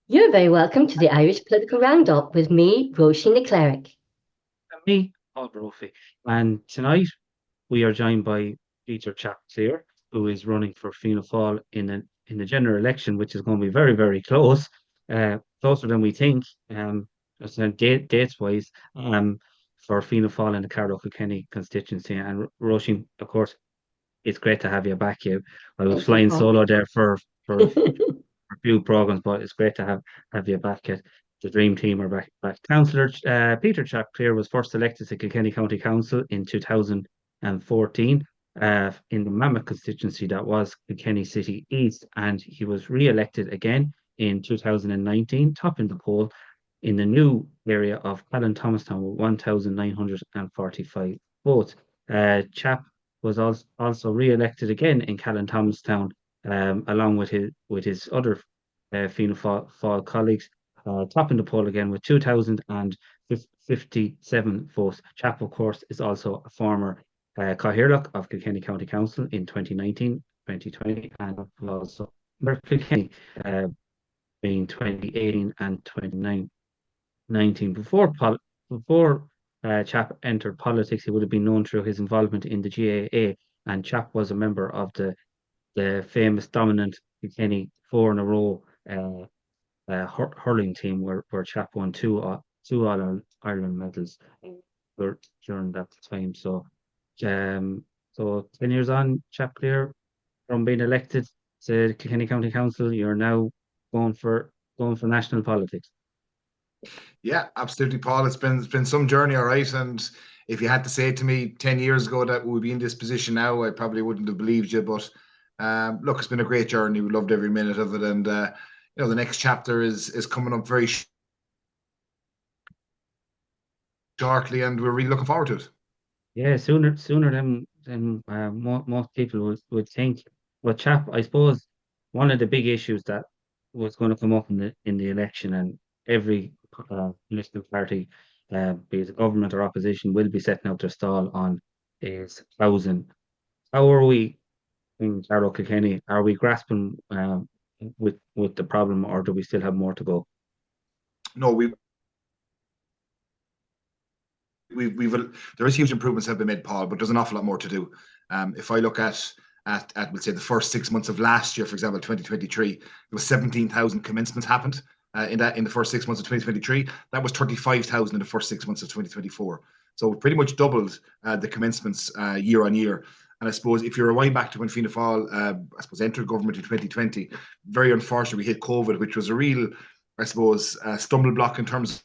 You're very welcome to the Irish Political Roundup with me, Roisin the Cleric. And me, Paul Brophy. And tonight we are joined by Peter Chap Cleere, who is running for Fianna Fáil in the general election, which is going to be very, very close, closer than we think, just dates wise, for Fianna Fáil in the Carlow Kilkenny constituency. And Roisin, of course, it's great to have you back here. I was Thank you, flying Paul. solo there for a few programs, but it's great to have you back at the dream team are back. Councillor Peter Chap Cleere was first elected to Kilkenny County Council in 2014 in the Mammoth constituency that was Kilkenny City East, and he was re-elected again in 2019, topping the poll in the new area of Callan Thomastown with 1,945 votes. Chap was also re-elected again in Callan Thomastown, along with his other Fianna Fáil colleagues, topping the poll again with 2,057 votes. Chap, of course, is also a former Cathaoirleach of Kilkenny County Council in 2019, 2020, and also Mayor of Kilkenny in 2018 and 2019. Before Chap entered politics, he would have been known through his involvement in the GAA, and Chap was a member of the famous dominant Kilkenny four in a row hurling team where Chap won two All Ireland medals during that time. So 10 years on, Chap Cleere, from being elected to Kilkenny County Council, you're now going for going for national politics. Yeah, absolutely, Paul. It's been some journey, all right. And if you had to say to me 10 years ago that we'd be in this position now, I probably wouldn't have believed you. But look, it's been a great journey. We loved every minute of it, and the next chapter is coming up very shortly, and we're really looking forward to it. Yeah, sooner than most people would think. But Chap, I suppose one of the big issues that was going to come up in the election, and every political party, be it the government or opposition, will be setting out their stall on, is housing. How are we in Carlow Kilkenny? Are we grasping with the problem, or do we still have more to go? No, we've there is huge improvements have been made, Paul, but there's an awful lot more to do. If I look at we'll say the first 6 months of last year, for example, 2023, there was 17,000 commencements happened in the first 6 months of 2023. That was 35,000 in the first 6 months of 2024. So we pretty much doubled the commencements year on year. And I suppose if you rewind back to when Fianna Fáil, I suppose, entered government in 2020, very unfortunately we hit COVID, which was a real, I suppose, stumble block in terms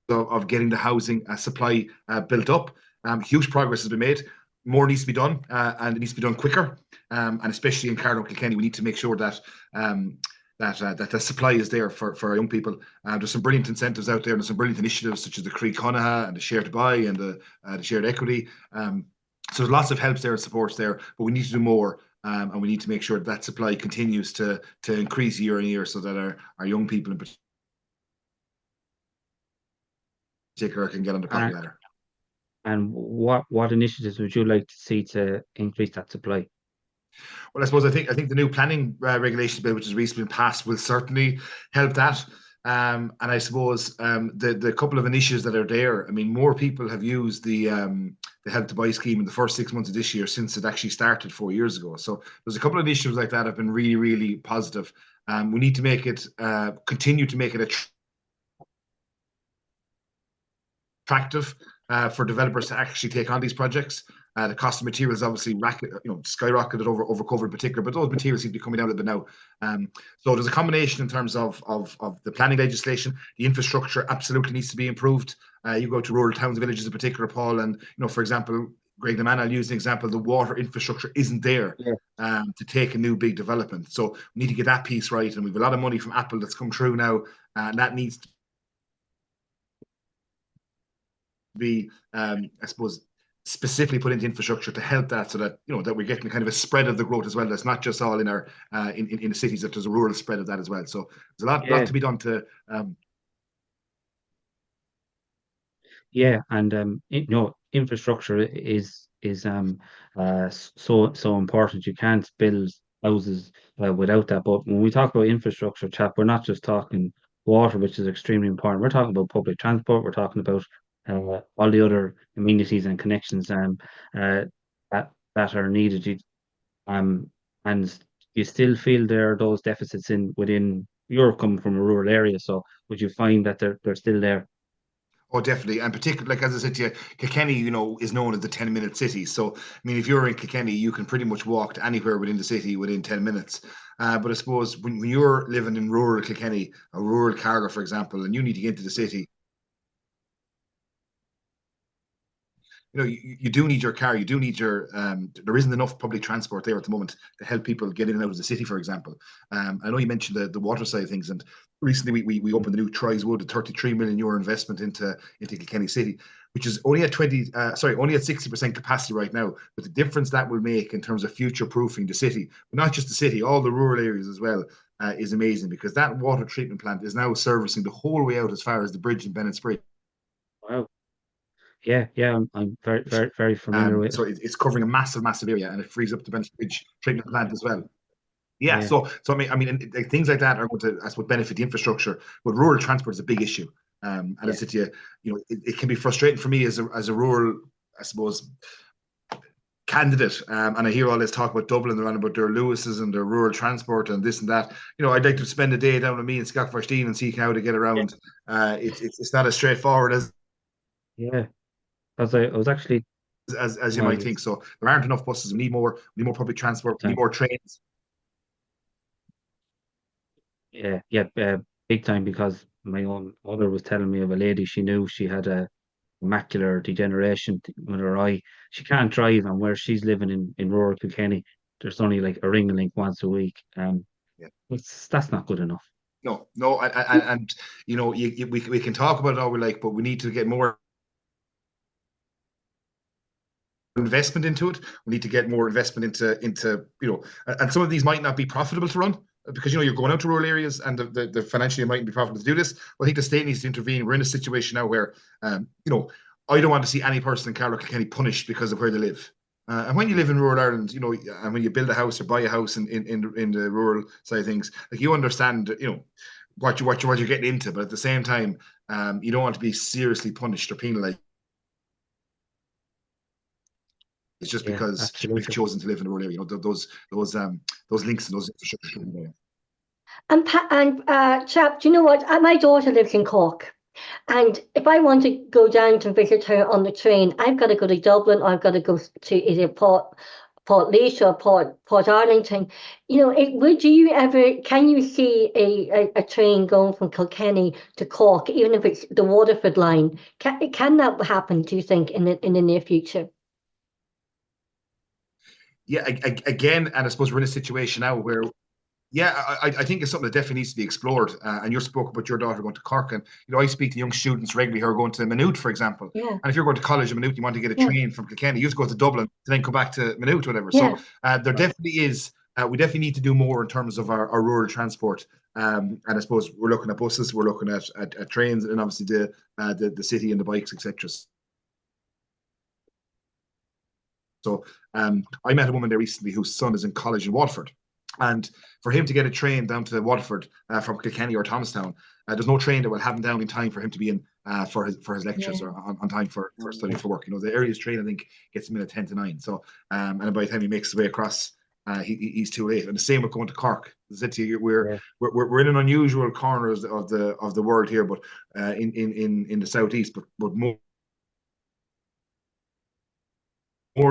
of getting the housing supply built up. Huge progress has been made. More needs to be done, and it needs to be done quicker. And especially in Carlow Kilkenny, we need to make sure that that the supply is there for our young people. There's some brilliant incentives out there, and there's some brilliant initiatives such as the Creed Conaha and the Share to Buy and the shared equity. So there's lots of helps there and supports there, but we need to do more. And we need to make sure that supply continues to increase year on year so that our young people in particular can get on the property And ladder. and what initiatives would you like to see to increase that supply? Well, I think the new planning regulation bill, which has recently been passed, will certainly help that. And I suppose the couple of initiatives that are there. I mean, more people have used the Help to Buy scheme in the first 6 months of this year since it actually started 4 years ago. So there's a couple of initiatives like that have been really, really positive. We need to make it continue to make it attractive for developers to actually take on these projects. The cost of materials obviously skyrocketed over COVID in particular, but those materials seem to be coming down a bit now. So there's a combination in terms of the planning legislation. The infrastructure absolutely needs to be improved. You go to rural towns and villages in particular, Paul, and for example, Greg the Man, I'll use an example. The water infrastructure isn't there Yeah. to take a new big development. So we need to get that piece right, and we've a lot of money from Apple that's come through now, and that needs to be, I suppose, specifically put into infrastructure to help that, so that that we're getting kind of a spread of the growth as well. That's not just all in our in the cities. That there's a rural spread of that as well. So there's a lot Yeah, to be done to. yeah, and infrastructure is so important. You can't build houses without that. But when we talk about infrastructure, chap, we're not just talking water, which is extremely important. We're talking about public transport. We're talking about all the other amenities and connections uh, that are needed. Um, and you still feel there are those deficits within you're coming from a rural area, so would you find that they're still there? Oh, definitely. And particularly, like as I said to you, Kilkenny, is known as the 10-minute city. So, I mean, if you're in Kilkenny, you can pretty much walk to anywhere within the city within 10 minutes. But I suppose when you're living in rural Kilkenny, a rural Carlow, for example, and you need to get into the city, you do need your car. You do need your. There isn't enough public transport there at the moment to help people get in and out of the city, for example. I know you mentioned the water side of things, and recently we opened the new Troyes Wood, a 33 million euro investment into Kilkenny City, which is only at 60% capacity right now. But the difference that will make in terms of future proofing the city, but not just the city, all the rural areas as well, is amazing, because that water treatment plant is now servicing the whole way out as far as the bridge in Bennett's Bridge. Wow. Yeah, I'm very, very, very familiar with So it. it's covering a massive area, and it frees up the Bennett's Bridge treatment plant as well. Yeah, Yeah, so I mean, things like that are going to, I suppose, benefit the infrastructure, but rural transport is a big issue. And I yeah, said to you, it can be frustrating for me as a rural, I suppose, candidate. And I hear all this talk about Dublin around about their Lewis's and their rural transport and this and that. I'd like to spend a day down with me in Scaffoldstein and see how to get yeah, around. It's not as straightforward yeah. Because I was actually, as you well, might think. So there aren't enough buses. We need more public transport. big We need time. more trains. Yeah, yeah, big time. Because my own mother was telling me of a lady she knew. She had a macular degeneration with her eye. She can't drive, and where she's living in rural Kilkenny, there's only like a ring link once a week. Yeah. That's not good enough. No, and we can talk about it all we like, but we need to get more investment into it. We need to get more investment into and some of these might not be profitable to run, because you're going out to rural areas and the financially it mightn't be profitable to do this. But I think the state needs to intervene. We're in a situation now where I don't want to see any person in Carlow Kilkenny punished because of where they live. And when you live in rural Ireland, and when you build a house or buy a house in the rural side of things, like, you understand, what you're getting into, but at the same time, you don't want to be seriously punished or penalized. It's just Yeah, because we've absolutely. chosen to live in a rural area. Those links and those infrastructure. Chap, do you know what? My daughter lives in Cork. And if I want to go down to visit her on the train, I've got to go to Dublin, or I've got to go to either Port or Port Arlington. Can you see a train going from Kilkenny to Cork, even if it's the Waterford line? Can that happen, do you think, in the near future? Yeah, again, and I suppose we're in a situation now where, yeah, I think it's something that definitely needs to be explored. And you spoke about your daughter going to Cork, and I speak to young students regularly who are going to Maynooth, for example. Yeah, And if you're going to college in Maynooth, you want to get a yeah, train from Kilkenny, you just go to Dublin to then come back to Maynooth, whatever. So yeah. there definitely is. We definitely need to do more in terms of our rural transport. And I suppose we're looking at buses, we're looking at trains, and obviously the city and the bikes, etc. So I met a woman there recently whose son is in college in Waterford. And for him to get a train down to Waterford from Kilkenny or Thomastown, there's no train that will have him down in time for him to be in for his lectures, Yeah. or on time for study for work. The earliest train, I think, gets him in at 10 to 9. So and by the time he makes his way across, he's too late. And the same with going to Cork. As I said to you, Yeah, we're in an unusual corner of the world here, but in the southeast, but more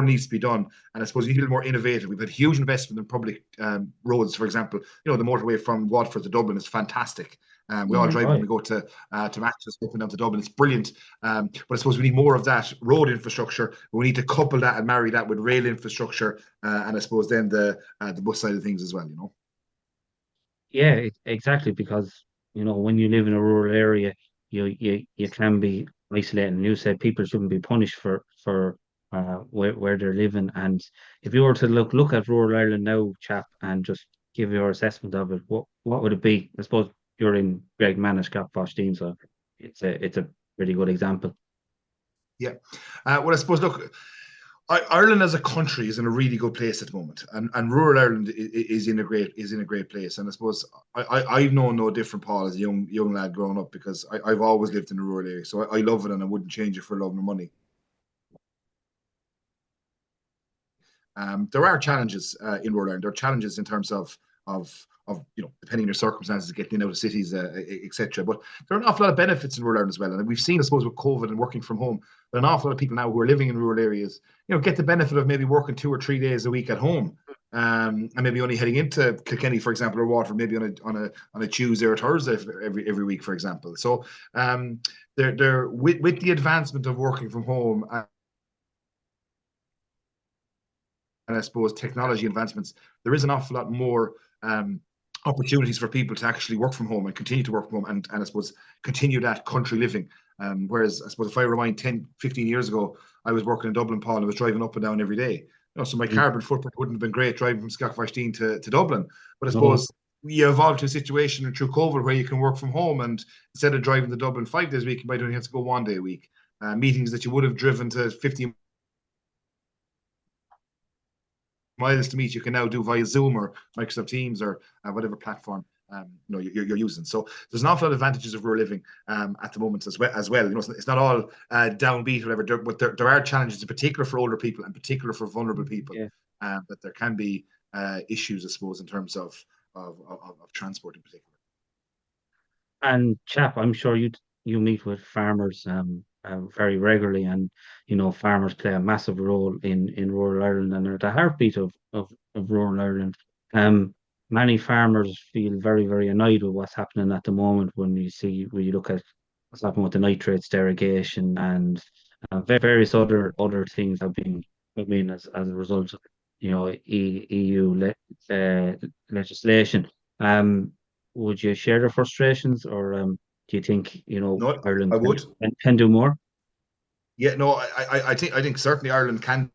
needs to be done. And I suppose you need to be more innovative. We've had huge investment in public roads, for example. The motorway from Waterford to Dublin is fantastic. We all Yeah. drive when we go to Manchester, up and down to Dublin. It's brilliant. But I suppose we need more of that road infrastructure. We need to couple that and marry that with rail infrastructure, and I suppose then the bus side of things as well. yeah, exactly. Because when you live in a rural area, you can be isolated. And you said people shouldn't be punished for where they're living. And if you were to look at rural Ireland now, chap, and just give your assessment of it, what would it be? I suppose you're in Greg Manish, Cap so it's a pretty good example. Yeah. Well, I suppose, look, Ireland as a country is in a really good place at the moment, and rural Ireland is in a great place. And I suppose I've known no different, Paul, as a young lad growing up, because I've always lived in a rural area, so I love it, and I wouldn't change it for love nor money. There are challenges in rural Ireland. There are challenges in terms of depending on your circumstances, getting in out of cities, etc. But there are an awful lot of benefits in rural Ireland as well. And we've seen, I suppose, with COVID and working from home, that an awful lot of people now who are living in rural areas, get the benefit of maybe working 2 or 3 days a week at home, and maybe only heading into Kilkenny, for example, or Waterford, maybe on a Tuesday or Thursday every week, for example. So they're with the advancement of working from home. And I suppose technology advancements, there is an awful lot more opportunities for people to actually work from home and continue to work from home, and I suppose continue that country living. Whereas I suppose if I rewind 10, 15 years ago, I was working in Dublin, Paul, and I was driving up and down every day. So my carbon footprint wouldn't have been great driving from Scaffarstein to Dublin. But I suppose we evolved to a situation through COVID where you can work from home, and instead of driving to Dublin 5 days a week, you might only have to go 1 day a week. Meetings that you would have driven to 50 miles to meet, you can now do via Zoom or Microsoft Teams or whatever platform you're using. So there's an awful lot of advantages of rural living at the moment as well. It's not all downbeat or whatever, but there are challenges, in particular for older people, and particular for vulnerable people. That there can be issues, I suppose, in terms of transport in particular. And Chap, I'm sure you meet with farmers very regularly, and farmers play a massive role in rural Ireland, and are the heartbeat of rural Ireland. Many farmers feel very, very annoyed with what's happening at the moment when you look at what's happening with the nitrates derogation and various other things have been as a result of EU legislation. Would you share the frustrations, or do you think No, Ireland I would. can do more? Yeah, no, I think certainly Ireland can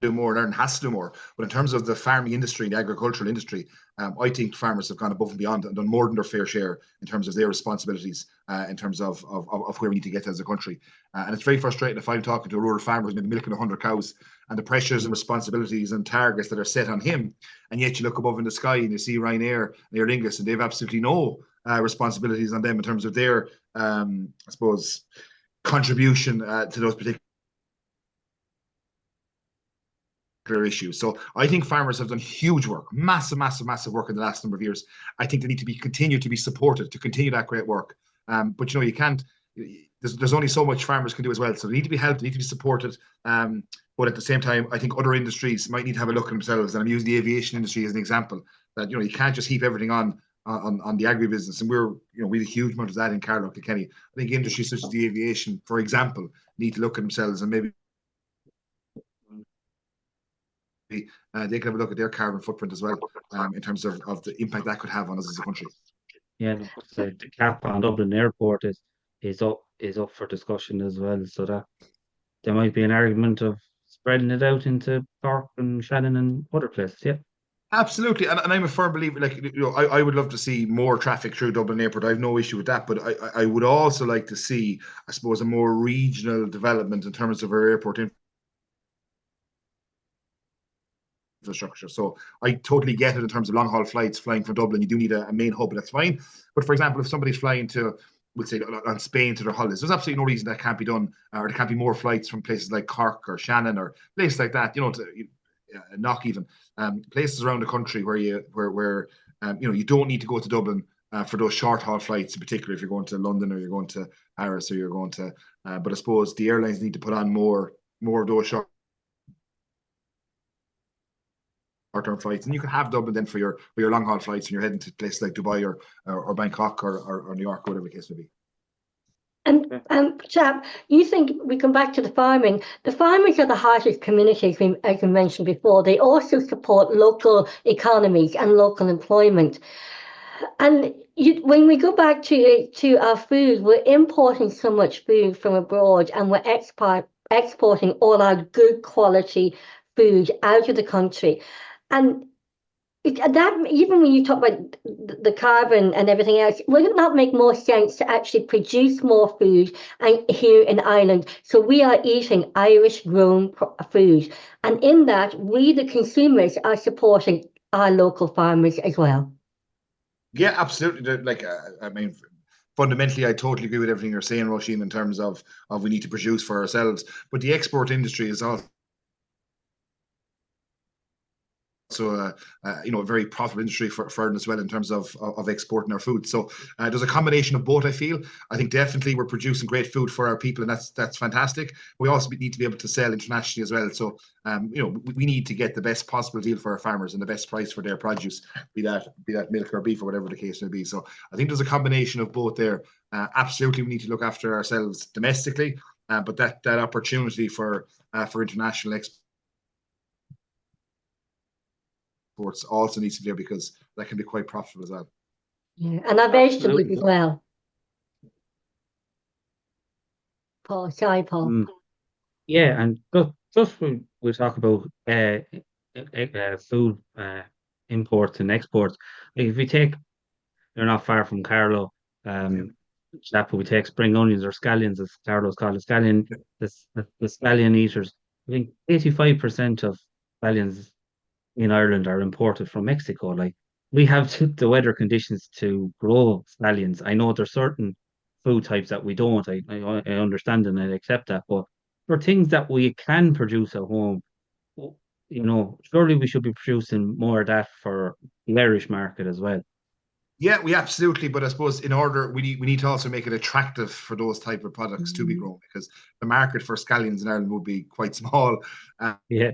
do more, and Ireland has to do more. But in terms of the farming industry and the agricultural industry, I think farmers have gone above and beyond and done more than their fair share in terms of their responsibilities, in terms of where we need to get as a country. And it's very frustrating if I'm talking to a rural farmer who's maybe milking 100 cows, and the pressures and responsibilities and targets that are set on him, and yet you look above in the sky and you see Ryanair and Aer Lingus, and they have absolutely no responsibilities on them in terms of their, I suppose, contribution to those particular issues. So I think farmers have done huge work, massive work in the last number of years. I think they need to continue to be supported to continue that great work. But you can't. There's only so much farmers can do as well. So they need to be helped. They need to be supported. But at the same time, I think other industries might need to have a look at themselves. And I'm using the aviation industry as an example. That you can't just heap everything on the agribusiness. And we have a huge amount of that in Carlow Kilkenny. I think industries such as the aviation, for example, need to look at themselves, and maybe they can have a look at their carbon footprint as well, in terms of the impact that could have on us as a country. Yeah, the cap on Dublin Airport is up for discussion as well. So that there might be an argument of spreading it out into Cork and Shannon and other places. Yeah. Absolutely, and I'm a firm believer. I would love to see more traffic through Dublin Airport. I have no issue with that, but I would also like to see, I suppose, a more regional development in terms of our airport infrastructure. So I totally get it in terms of long haul flights flying from Dublin. You do need a main hub, and that's fine. But for example, if somebody's flying to, we'll say, on Spain to their holidays, there's absolutely no reason that can't be done, or there can't be more flights from places like Cork or Shannon or places like that. Knock even places around the country where you don't need to go to Dublin for those short haul flights, in particular if you're going to London or you're going to Paris or you're going to. But I suppose the airlines need to put on more of those short-term flights, and you can have Dublin then for your long haul flights when you're heading to places like Dubai or Bangkok or New York or whatever the case may be. And Chap, you think we come back to the farming? The farmers are the heart of communities, as we mentioned before. They also support local economies and local employment. And when we go back to our food, we're importing so much food from abroad, and we're exporting all our good quality food out of the country. And That even when you talk about the carbon and everything else, would it not make more sense to actually produce more food here in Ireland? So we are eating Irish grown food, and in that, we the consumers are supporting our local farmers as well. Yeah, absolutely. Like, I mean, fundamentally, I totally agree with everything you're saying, Roisin, in terms of we need to produce for ourselves. But the export industry is also a very profitable industry for Ireland as well in terms of exporting our food. So there's a combination of both. I feel. I think definitely we're producing great food for our people, and that's fantastic. We also need to be able to sell internationally as well. So we need to get the best possible deal for our farmers and the best price for their produce, be that milk or beef or whatever the case may be. So I think there's a combination of both there. Absolutely, we need to look after ourselves domestically, but that opportunity for international exports also needs to be there because that can be quite profitable as well. Yeah, and our vegetables as well. Paul, sorry, Paul. Yeah, and just we talk about food imports and exports. Like if we take, they're not far from Carlow, Chap, we take spring onions or scallions, as Carlow's called it, scallion, the scallion eaters. I think 85% of scallions in Ireland are imported from Mexico. Like we have the weather conditions to grow scallions. I know there's certain food types that we don't. I understand and I accept that, but for things that we can produce at home, surely we should be producing more of that for the Irish market as well. Yeah, we absolutely. But I suppose in order, we need to also make it attractive for those type of products to be grown, because the market for scallions in Ireland would be quite small. Yeah.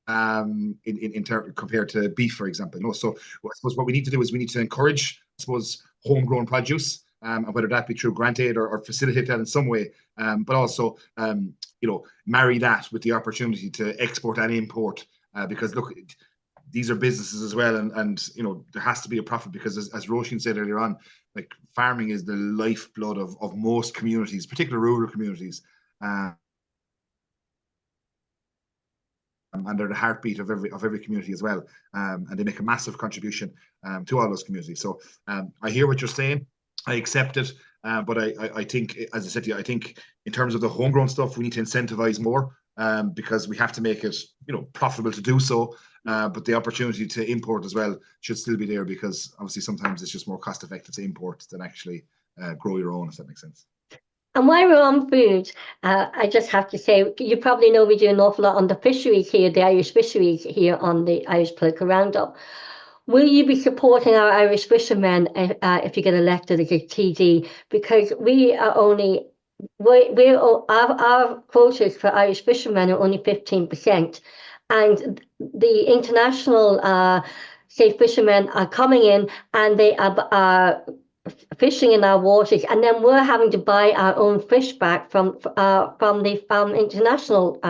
In compared to beef, for example. So I suppose what we need to do is we need to encourage, I suppose, homegrown produce, and whether that be through grant aid or facilitate that in some way, but also marry that with the opportunity to export and import, because look, these are businesses as well, and there has to be a profit, because as Roisin said earlier on, like farming is the lifeblood of most communities, particularly rural communities. And they're the heartbeat of every community as well, and they make a massive contribution to all those communities. So I hear what you're saying, I accept it, but I think, as I said to you, I think in terms of the homegrown stuff, we need to incentivize more, because we have to make it profitable to do so. But the opportunity to import as well should still be there, because obviously sometimes it's just more cost effective to import than actually grow your own, if that makes sense. And while we're on food, I just have to say, you probably know we do an awful lot on the fisheries here, the Irish fisheries here on the Irish Political Roundup. Will you be supporting our Irish fishermen if you get elected as a TD? Because our quotas for Irish fishermen are only 15%, and the international say fishermen are coming in and they are fishing in our waters, and then we're having to buy our own fish back from the international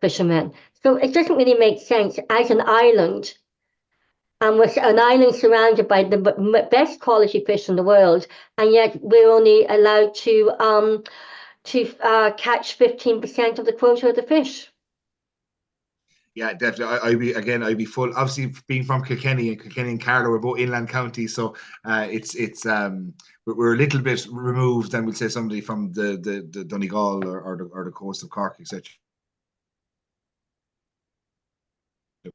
fishermen. So it doesn't really make sense as an island, and we're an island surrounded by the best quality fish in the world, and yet we're only allowed to catch 15% of the quota of the fish. Yeah, definitely. I'd be full. Obviously, being from Kilkenny and Carlow, we're both inland counties, so we're a little bit removed than we'll say somebody from the Donegal or the coast of Cork, etc.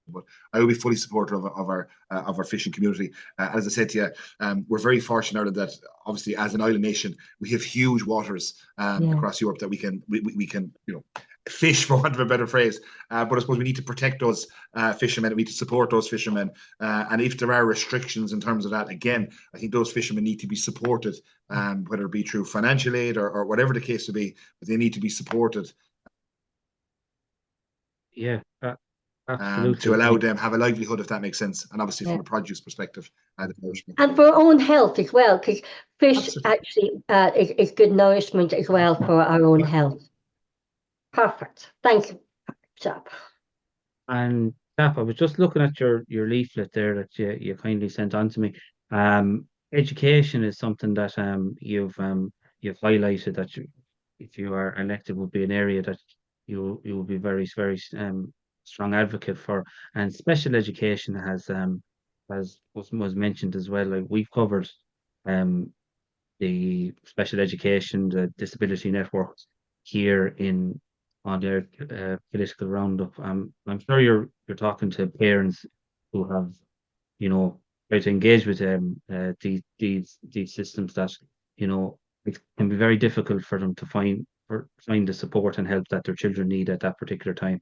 But I will be fully supportive of our fishing community. As I said to you, we're very fortunate that obviously as an island nation we have huge waters across Europe that we can fish, for want of a better phrase. But I suppose we need to protect those fishermen. We need to support those fishermen. And if there are restrictions in terms of that, again, I think those fishermen need to be supported, whether it be through financial aid or whatever the case may be, but they need to be supported. Yeah. Absolutely. To allow them have a livelihood, if that makes sense, and obviously from a produce perspective, and for our own health as well, because fish actually is good nourishment as well for our own health. Perfect. Thanks, Chap. And Chap, I was just looking at your leaflet there that you kindly sent on to me. Education is something that you've highlighted that if you are elected would be an area that you will be very, very strong advocate for. And special education was mentioned as well. Like, we've covered the special education, the disability networks here on their political roundup. I'm sure you're talking to parents who have, tried to engage with these systems that, it can be very difficult for them to find the support and help that their children need at that particular time.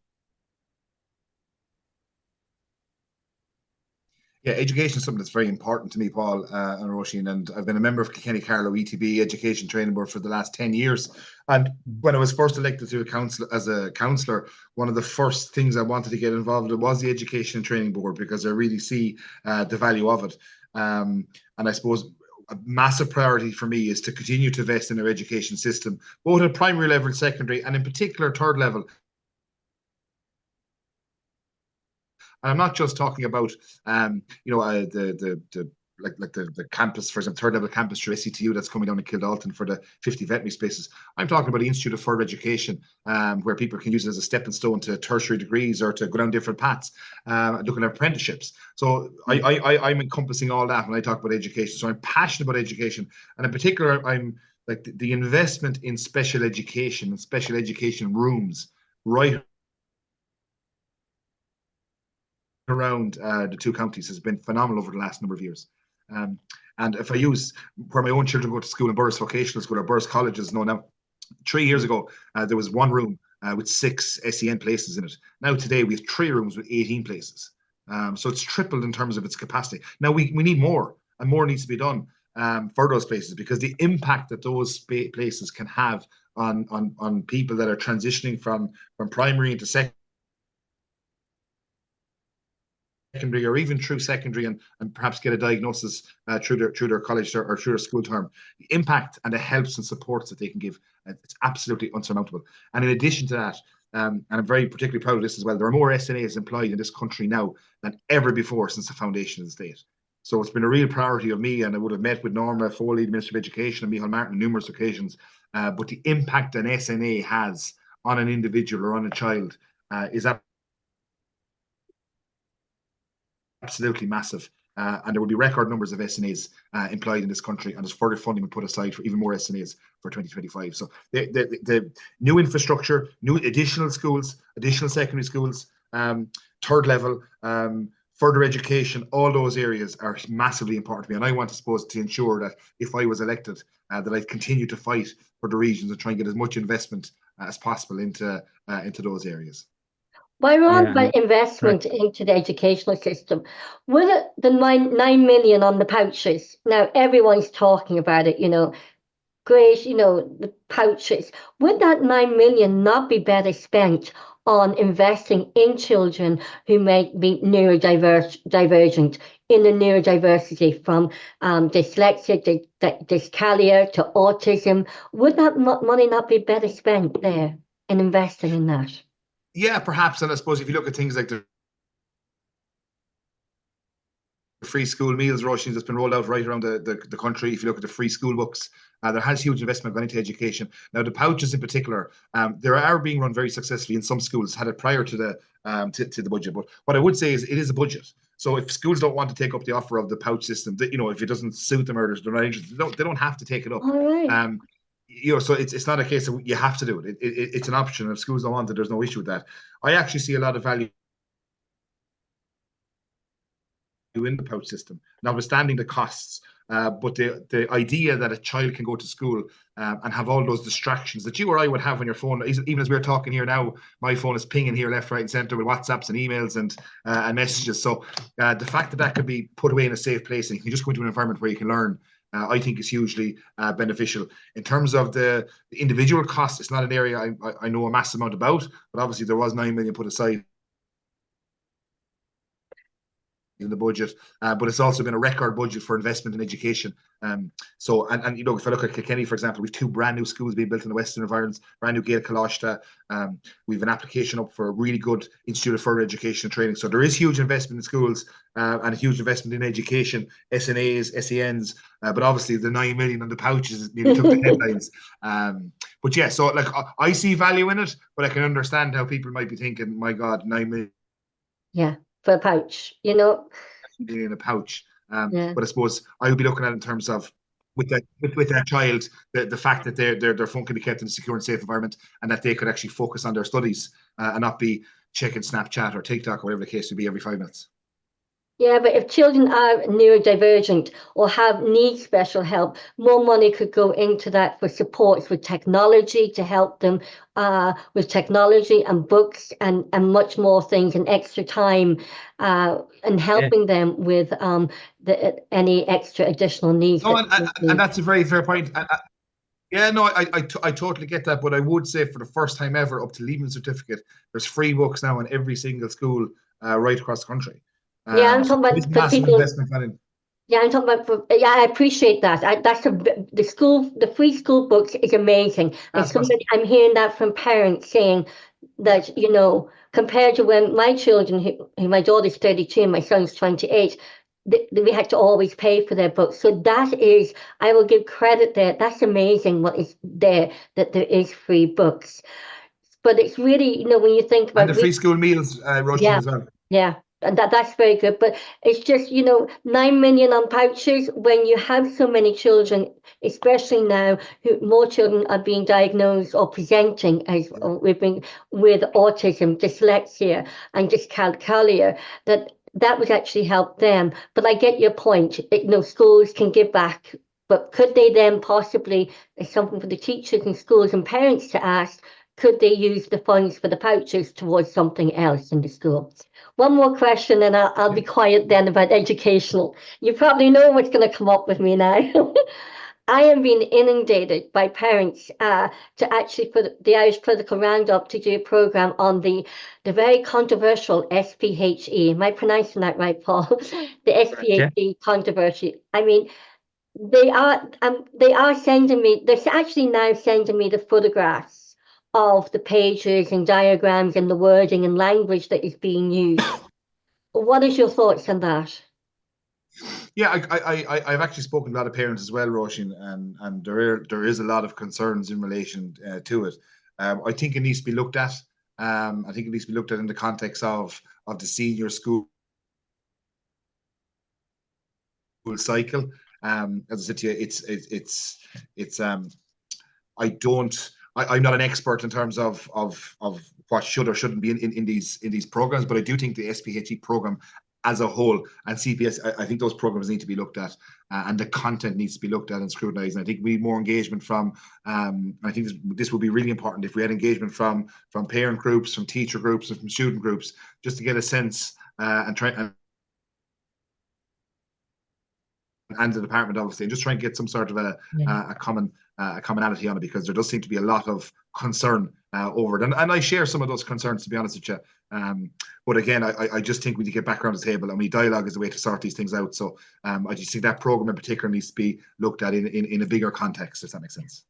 Yeah, education is something that's very important to me, Paul and Roisin, and I've been a member of Kilkenny Carlow ETB Education Training Board for the last 10 years. And when I was first elected to a council as a councillor, one of the first things I wanted to get involved in was the Education and Training Board, because I really see the value of it. And I suppose a massive priority for me is to continue to invest in our education system, both at primary level, secondary, and in particular third level. And I'm not just talking about, the campus, for example, third level campus through SCTU that's coming down to Kildalton for the 50 veterinary spaces. I'm talking about the Institute of Further Education, where people can use it as a stepping stone to tertiary degrees or to go down different paths, looking at apprenticeships. So I'm encompassing all that when I talk about education. So I'm passionate about education, and in particular, I'm like the investment in special education and special education rooms right around the two counties has been phenomenal over the last number of years. And if I use where my own children go to school in Burris Vocational School or Burris Colleges, now 3 years ago, there was one room with 6 SEN places in it. Now today we have 3 rooms with 18 places. So it's tripled in terms of its capacity. Now we need more, and more needs to be done for those places, because the impact that those places can have on people that are transitioning from primary into secondary, or even through secondary, and perhaps get a diagnosis through their college or through their school term, the impact and the helps and supports that they can give, it's absolutely unsurmountable. And in addition to that, and I'm very particularly proud of this as well, there are more SNAs employed in this country now than ever before since the foundation of the state. So it's been a real priority of me, and I would have met with Norma Foley, the Minister of Education, and Micheál Martin on numerous occasions. But the impact an SNA has on an individual or on a child is absolutely massive. And there will be record numbers of SNAs employed in this country, and there's further funding put aside for even more SNAs for 2025. So the new infrastructure, new additional schools, additional secondary schools, third level, further education, all those areas are massively important to me. And I want to suppose to ensure that if I was elected, that I'd continue to fight for the regions and try and get as much investment as possible into those areas. While we're on about investment into the educational system, with the 9 million on the pouches, now everyone's talking about it, great, the pouches. Would that 9 million not be better spent on investing in children who may be neurodivergent, in the neurodiversity from dyslexia, dyscalculia to autism? Would that money not be better spent there in investing in that? Yeah, perhaps. And I suppose if you look at things like the free school meals, Roisin, that's been rolled out right around the country. If you look at the free school books, there has huge investment gone into education. Now, the pouches in particular, they are being run very successfully in some schools, had it prior to the budget. But what I would say is it is a budget. So if schools don't want to take up the offer of the pouch system, if it doesn't suit them or they're not interested, they don't have to take it up. All right. So it's not a case of you have to do it. It's an option. If schools don't want it, there's no issue with that. I actually see a lot of value in the pouch system, notwithstanding the costs. But the idea that a child can go to school and have all those distractions that you or I would have on your phone, even as we're talking here now, my phone is pinging here left, right, and centre with WhatsApps and emails and messages. So the fact that could be put away in a safe place and you can just go into an environment where you can learn, I think is hugely beneficial. In terms of the individual costs, it's not an area I know a massive amount about, but obviously there was 9 million put aside in the budget, but it's also been a record budget for investment in education. So you know, if I look at Kilkenny, for example, we've 2 brand new schools being built in the western of Ireland, brand new Gael Colashta. We've an application up for a really good Institute of Further Education and Training. So there is huge investment in schools and a huge investment in education, SNAs, SENs, but obviously the 9 million on the pouches nearly took the headlines. But yeah, so like I see value in it, but I can understand how people might be thinking, my God, 9 million. Yeah, for a pouch, you know. In a pouch. Yeah. But I suppose I would be looking at it in terms of with that child, the fact that their phone can be kept in a secure and safe environment, and that they could actually focus on their studies and not be checking Snapchat or TikTok or whatever the case would be every 5 minutes. Yeah, but if children are neurodivergent or need special help, more money could go into that for supports with technology to help them with technology and books and much more things, and extra time and helping them with any extra additional needs. No, and that's a very fair point. Yeah, no, I totally get that, but I would say for the first time ever, up to leaving certificate, there's free books now in every single school right across the country. Yeah, I'm talking about for people. Yeah, I'm talking about yeah, I appreciate that. The free school books is amazing. And I'm hearing that from parents saying that, you know, compared to when my children, my daughter's 32 and my son's 28, we had to always pay for their books. So that is, I will give credit there. That's amazing what is there, that there is free books. But it's really, you know, when you think about and the free school meals, Roisin, as well. Yeah. And that's very good, but it's just, you know, 9 million on pouches when you have so many children, especially now, more children are being diagnosed or presenting as with autism, dyslexia, and dyscalculia, that would actually help them. But I get your point. You know, schools can give back, but could they then possibly, it's something for the teachers and schools and parents to ask, could they use the funds for the pouches towards something else in the school? One more question, and I'll be quiet then about educational. You probably know what's going to come up with me now. I am being inundated by parents to actually put the Irish Political Roundup to do a programme on the very controversial SPHE. Am I pronouncing that right, Paul? The SPHE controversy. I mean, they are sending me. They're actually now sending me the photographs of the pages and diagrams and the wording and language that is being used. What is your thoughts on that? Yeah, I've actually spoken to a lot of parents as well, Roisin, and there is a lot of concerns in relation to it. I think it needs to be looked at. I think it needs to be looked at in the context of the senior school cycle. As I said to you, I'm not an expert in terms of what should or shouldn't be in these programs, but I do think the SPHE program as a whole and CPS, I think those programs need to be looked at, and the content needs to be looked at and scrutinized. And I think we need more engagement from. I think this will be really important if we had engagement from parent groups, from teacher groups, and from student groups, just to get a sense and try and the department obviously, and just try and get some sort of a commonality on it, because there does seem to be a lot of concern over it, and I share some of those concerns, to be honest with you. But again, I just think we need to get back around the table, and dialogue is the way to sort these things out. So I just think that program in particular needs to be looked at in a bigger context, if that makes sense.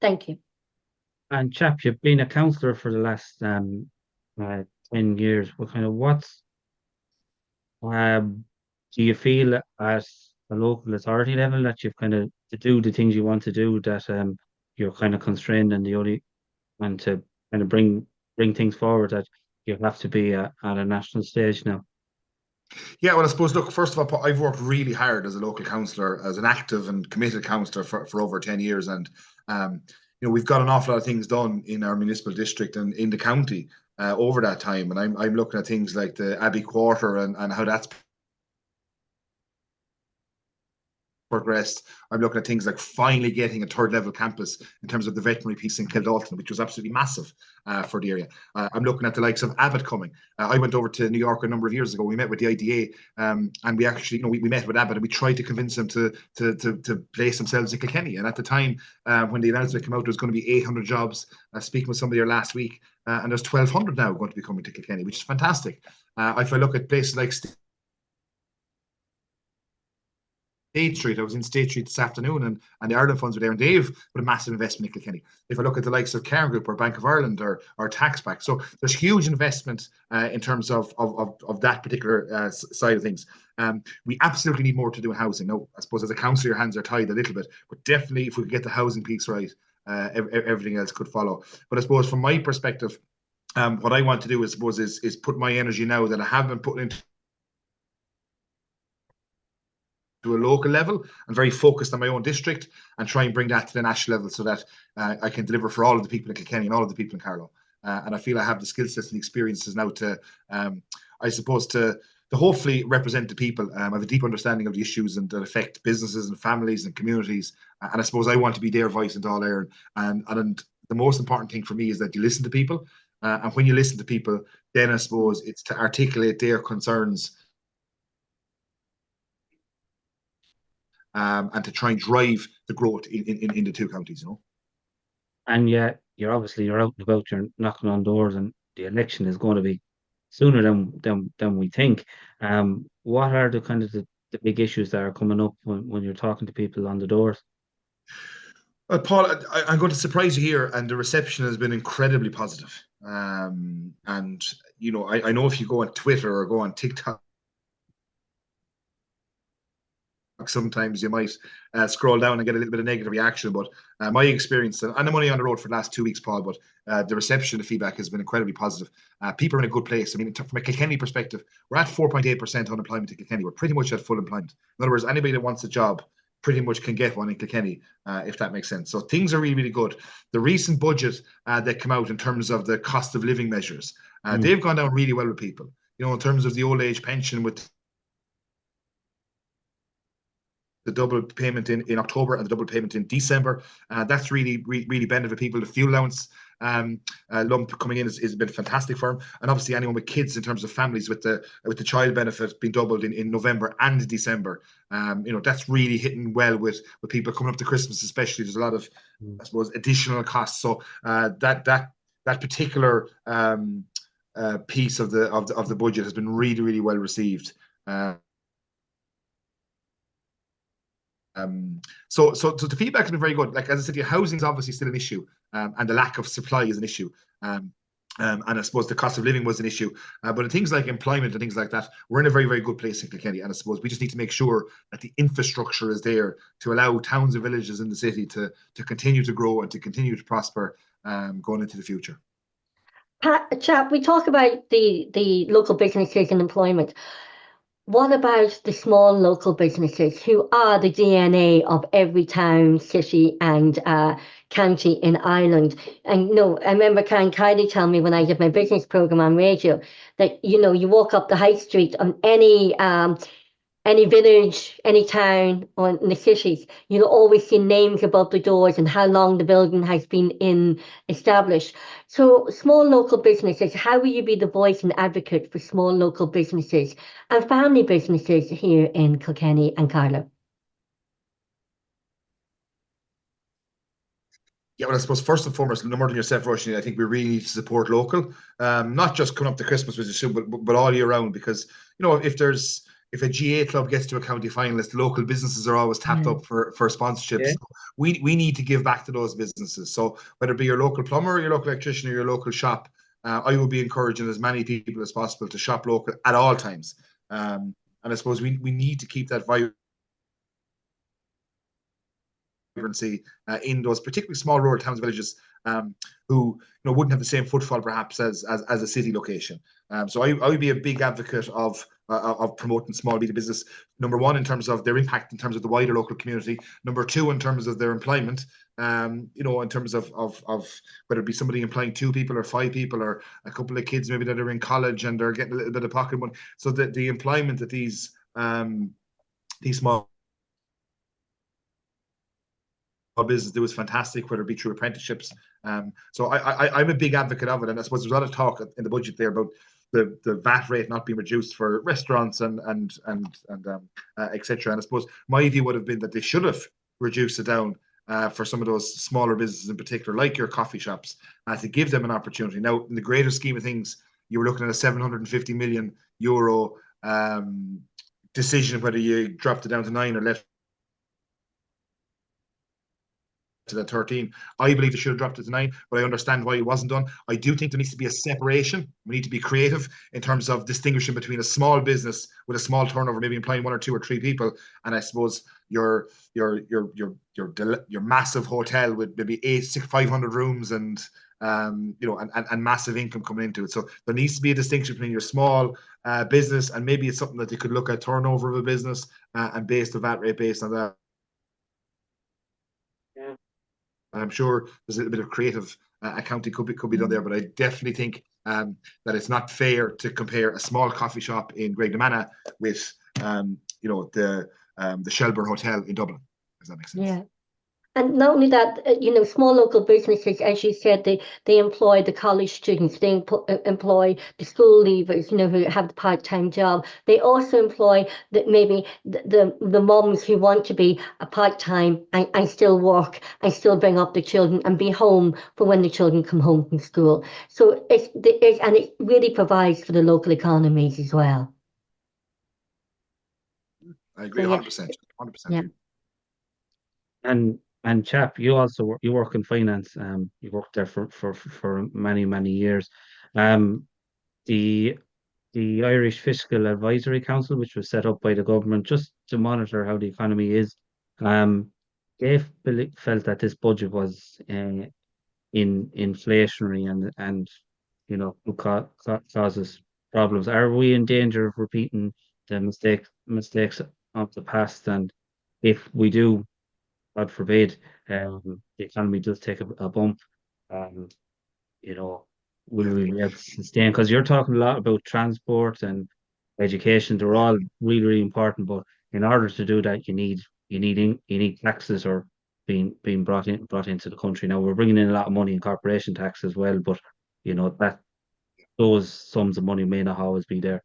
Thank you. And Chap, you've been a councillor for the last 10 years. Do you feel at a local authority level that you've kind of to do the things you want to do, that you're kind of constrained and and to kind of bring things forward, that you have to be at a national stage now? Yeah, well, I suppose, look, first of all, I've worked really hard as a local councillor, as an active and committed councillor for over 10 years, and we've got an awful lot of things done in our municipal district and in the county over that time, and I'm looking at things like the Abbey Quarter and how that's progressed. I'm looking at things like finally getting a third level campus in terms of the veterinary piece in Kildalton, which was absolutely massive for the area. I'm looking at the likes of Abbott coming. I went over to New York a number of years ago. We met with the IDA, and we actually, we met with Abbott, and we tried to convince them to place themselves in Kilkenny. And at the time, when the announcement came out, there was going to be 800 jobs. Speaking with somebody here last week, and there's 1,200 now going to be coming to Kilkenny, which is fantastic. If I look at places like State Street. I was in State Street this afternoon, and the Ireland funds were there, and they've put a massive investment in Kilkenny. If I look at the likes of Cairn Group or Bank of Ireland or Taxback, so there's huge investment in terms of that particular side of things. We absolutely need more to do in housing. Now, I suppose as a council, your hands are tied a little bit, but definitely if we could get the housing piece right, everything else could follow. But I suppose from my perspective, what I want to do, I suppose, is put my energy now that I have been putting into to a local level. I'm very focused on my own district and try and bring that to the national level so that I can deliver for all of the people in Kilkenny and all of the people in Carlow. And I feel I have the skill sets and experiences now to, I suppose, to hopefully represent the people. I have a deep understanding of the issues and that affect businesses and families and communities. And I suppose I want to be their voice into all air. And the most important thing for me is that you listen to people. And when you listen to people, then I suppose it's to articulate their concerns and to try and drive the growth in the two counties, you know. And yeah, you're out and about, you're knocking on doors, and the election is going to be sooner than we think. What are the kind of the big issues that are coming up when you're talking to people on the doors? Well, Paul, I'm going to surprise you here, and the reception has been incredibly positive. And you know, I know if you go on Twitter or go on TikTok, sometimes you might scroll down and get a little bit of negative reaction, but my experience, and I'm only on the road for the last 2 weeks, Paul, but the reception, the feedback has been incredibly positive. People are in a good place. I mean, from a Kilkenny perspective, we're at 4.8% unemployment in Kilkenny. We're pretty much at full employment. In other words, anybody that wants a job pretty much can get one in Kilkenny, if that makes sense. So things are really, really good. The recent budget that came out in terms of the cost of living measures, they've gone down really well with people. You know, in terms of the old age pension with the double payment in October and the double payment in December. That's really benefited people. The fuel allowance lump coming in has been fantastic for them. And obviously anyone with kids in terms of families with the child benefit being doubled in November and December. You know, that's really hitting well with people coming up to Christmas, especially. There's a lot of, I suppose, additional costs. So that particular piece of the budget has been really well received. So the feedback has been very good. Like, as I said, housing is obviously still an issue, and the lack of supply is an issue. And I suppose the cost of living was an issue. But in things like employment and things like that, we're in a very good place in Kilkenny. And I suppose we just need to make sure that the infrastructure is there to allow towns and villages in the city to continue to grow and to continue to prosper going into the future. Chap, we talk about the local businesses and employment. What about the small local businesses who are the DNA of every town, city and county in Ireland? And you know, I remember Karen Kiley telling me when I did my business program on radio that, you know, you walk up the high street on any village, any town, or in the cities, you'll always see names above the doors and how long the building has been established. So small local businesses, how will you be the voice and advocate for small local businesses and family businesses here in Kilkenny and Carlow? Yeah, well, I suppose first and foremost, no more than yourself, Roisin, I think we really need to support local, not just coming up to Christmas, which is soon, but all year round, because, you know, if a GA club gets to a county finalist, local businesses are always tapped up for sponsorships. Yeah. So we need to give back to those businesses. So whether it be your local plumber, your local electrician, or your local shop, I will be encouraging as many people as possible to shop local at all times. And I suppose we need to keep that vibrancy in those particularly small rural towns, villages, who, you know, wouldn't have the same footfall perhaps as a city location. So I would be a big advocate of promoting small medium business. Number one, in terms of their impact in terms of the wider local community. Number two, in terms of their employment. You know, in terms of whether it be somebody employing 2 people or 5 people or a couple of kids maybe that are in college and they're getting a little bit of pocket money. So that the employment that these small business do is fantastic, whether it be through apprenticeships. So I'm a big advocate of it, and I suppose there's a lot of talk in the budget there about the VAT rate not being reduced for restaurants and etc. And I suppose my view would have been that they should have reduced it down for some of those smaller businesses in particular, like your coffee shops, to give them an opportunity. Now, in the greater scheme of things, you were looking at a €750 million decision whether you dropped it down to 9 or left to that 13. I believe they should have dropped it to 9, but I understand why it wasn't done. I do think there needs to be a separation. We need to be creative in terms of distinguishing between a small business with a small turnover, maybe employing 1 or 2 or 3 people, and I suppose your massive hotel with maybe 500 rooms and and massive income coming into it. So there needs to be a distinction between your small business, and maybe it's something that they could look at turnover of a business and base the VAT rate based on that. I'm sure there's a little bit of creative accounting could be done there, but I definitely think that it's not fair to compare a small coffee shop in Graignamanagh with the Shelburne Hotel in Dublin. Does that make sense? Yeah. And not only that, small local businesses, as you said, they employ the college students, they employ the school leavers, who have the part-time job. They also employ maybe the mums who want to be a part-time and still work and still bring up the children and be home for when the children come home from school. So it really provides for the local economies as well. I agree, 100%. 100%. Yeah. And Chap, you also you work in finance. You worked there for many years. The Irish Fiscal Advisory Council, which was set up by the government just to monitor how the economy is, they felt that this budget was inflationary and causes problems. Are we in danger of repeating the mistakes of the past? And if we do, God forbid, the economy does take a bump, will we be able to sustain? Because you're talking a lot about transport and education. They're all really important, but in order to do that, you need taxes or being brought into the country. Now we're bringing in a lot of money in corporation tax as well, but that those sums of money may not always be there.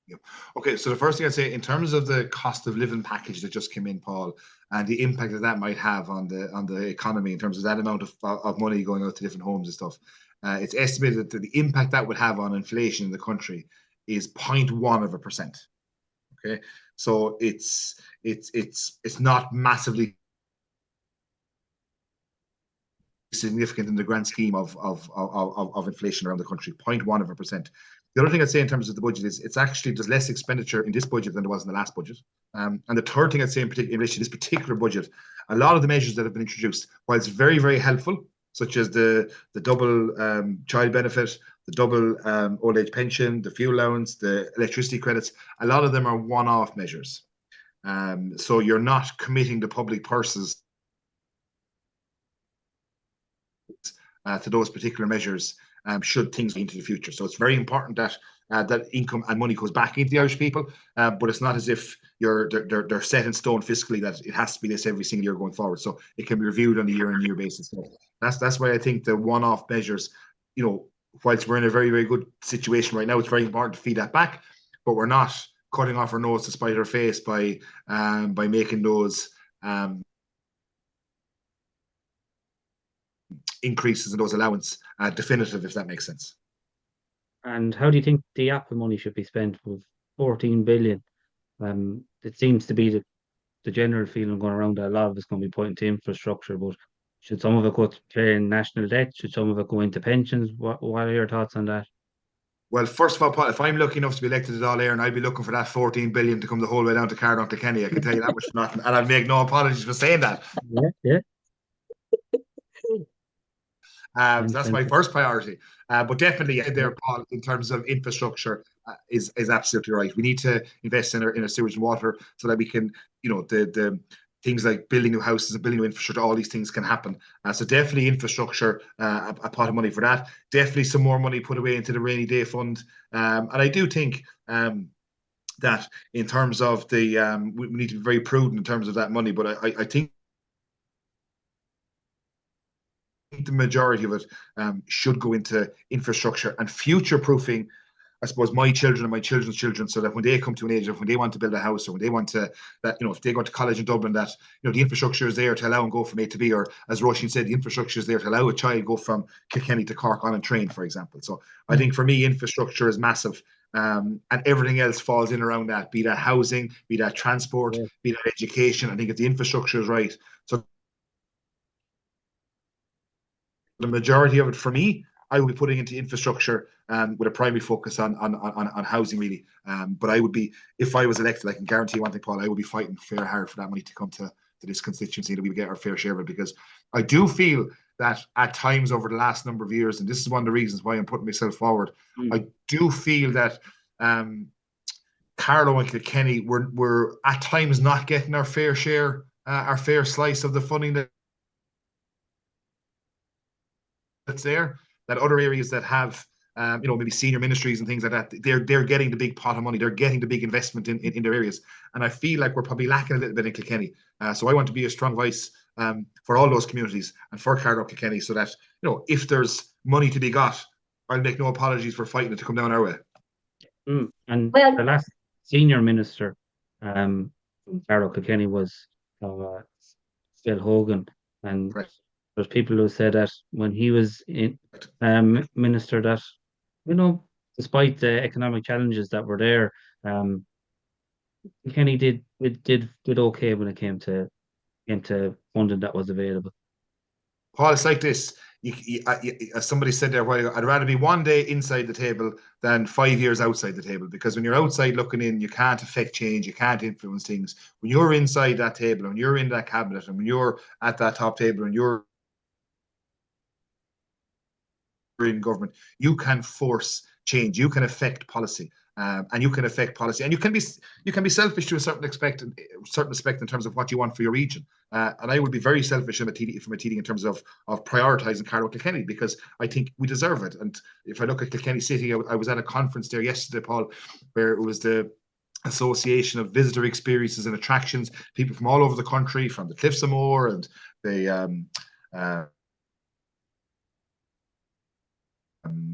Yeah. Okay, so the first thing I'd say in terms of the cost of living package that just came in, Paul, and the impact that might have on the economy in terms of that amount of money going out to different homes and stuff, it's estimated that the impact that would have on inflation in the country is 0.1%. Okay, so it's not massively significant in the grand scheme of inflation around the country. 0.1%. The other thing I'd say in terms of the budget is there's less expenditure in this budget than there was in the last budget. And the third thing I'd say in relation to this particular budget, a lot of the measures that have been introduced, while it's very, very helpful, such as the double child benefit, the double old age pension, the fuel allowance, the electricity credits, a lot of them are one-off measures. So you're not committing the public purses to those particular measures should things go into the future. So it's very important that that income and money goes back into the Irish people, but it's not as if they're set in stone fiscally that it has to be this every single year going forward. So it can be reviewed on a year-on-year basis. So that's why I think the one-off measures, whilst we're in a very, very good situation right now, it's very important to feed that back, but we're not cutting off our nose to spite our face by making those increases in those allowance definitive, if that makes sense. And how do you think the Apple money should be spent with 14 billion? It seems to be the general feeling going around that a lot of it's going to be put into infrastructure, but should some of it go to paying national debt? Should some of it go into pensions? What are your thoughts on that? Well, first of all, Paul, if I'm lucky enough to be elected at all Éireann, I'd be looking for that 14 billion to come the whole way down to Carlow Kilkenny. I can tell you that much for nothing, and I'd make no apologies for saying that. Yeah. That's my first priority. But definitely there, Paul, in terms of infrastructure, is absolutely right. We need to invest in our sewage and water so that we can, the things like building new houses and building new infrastructure, all these things can happen. So definitely infrastructure, a pot of money for that. Definitely some more money put away into the rainy day fund. And I do think that in terms of we need to be very prudent in terms of that money. But I think the majority of it should go into infrastructure and future-proofing, I suppose, my children and my children's children, so that when they come to an age of when they want to build a house or when they want to, that if they go to college in Dublin, that the infrastructure is there to allow them go from A to B, or as Roisin said, the infrastructure is there to allow a child go from Kilkenny to Cork on a train, for example. So I think for me, infrastructure is massive, and everything else falls in around that, be that housing, be that transport, be that education. I think if the infrastructure is right, so the majority of it for me, I would be putting into infrastructure with a primary focus on housing, really. But I would be, if I was elected, I can guarantee one thing, Paul, I would be fighting fair hard for that money to come to this constituency, that we would get our fair share of it, because I do feel that at times over the last number of years, and this is one of the reasons why I'm putting myself forward, I do feel that Carlow and Kilkenny were at times not getting our fair share, our fair slice of the funding that's there. That other areas that have maybe senior ministries and things like that, they're getting the big pot of money, they're getting the big investment in their areas, and I feel like we're probably lacking a little bit in Kilkenny. So I want to be a strong voice for all those communities and for Carlow Kilkenny, so that if there's money to be got, I'll make no apologies for fighting it to come down our way. And Well, the last senior minister from Carlow Kilkenny was Phil Hogan, and Right. there's people who said that when he was in minister, that despite the economic challenges that were there, Kilkenny did okay when it came to funding that was available. Paul, it's like this. As somebody said there, I'd rather be one day inside the table than 5 years outside the table, because when you're outside looking in, you can't affect change, you can't influence things. When you're inside that table, when you're in that cabinet, and when you're at that top table, and you're in government, you can force change, you can affect policy. And you can affect policy, and you can be selfish to a certain respect in terms of what you want for your region. And I would be very selfish from a TD in terms of prioritising Carlow Kilkenny, because I think we deserve it. And if I look at Kilkenny City, I was at a conference there yesterday, Paul, where it was the Association of Visitor Experiences and Attractions, people from all over the country, from the Cliffs of Moher and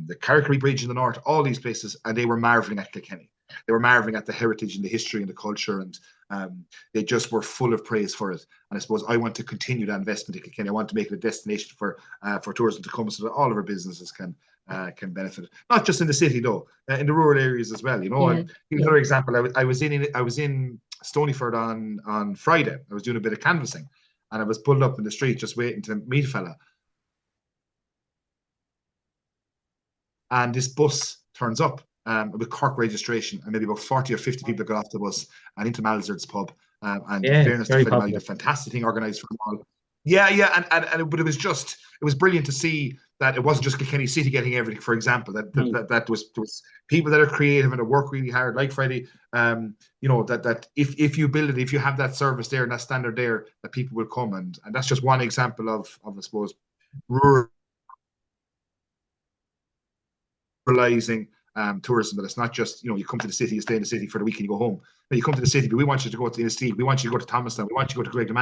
the Carrickary Bridge in the north, all these places, and they were marvelling at Kilkenny. They were marvelling at the heritage and the history and the culture, and they just were full of praise for it. And I suppose I want to continue that investment in Kilkenny. I want to make it a destination for tourism to come, so that all of our businesses can benefit. Not just in the city though, in the rural areas as well. And another example, I was in Stonyford on Friday. I was doing a bit of canvassing, and I was pulled up in the street just waiting to meet a fella. And this bus turns up with Cork registration, and maybe about 40 or 50 people got off the bus and into Malzard's pub. And in fairness to Phil, a fantastic thing organised for them all. But it was brilliant to see that it wasn't just Kilkenny City getting everything. For example, that was people that are creative and that work really hard, like Freddie. That if you build it, if you have that service there and that standard there, that people will come, and that's just one example of I suppose ruralizing tourism. That it's not just you come to the city, you stay in the city for the week and you go home. No, you come to the city, but we want you to go to Inistioge, we want you to go to Thomastown, we want you to go to Greg we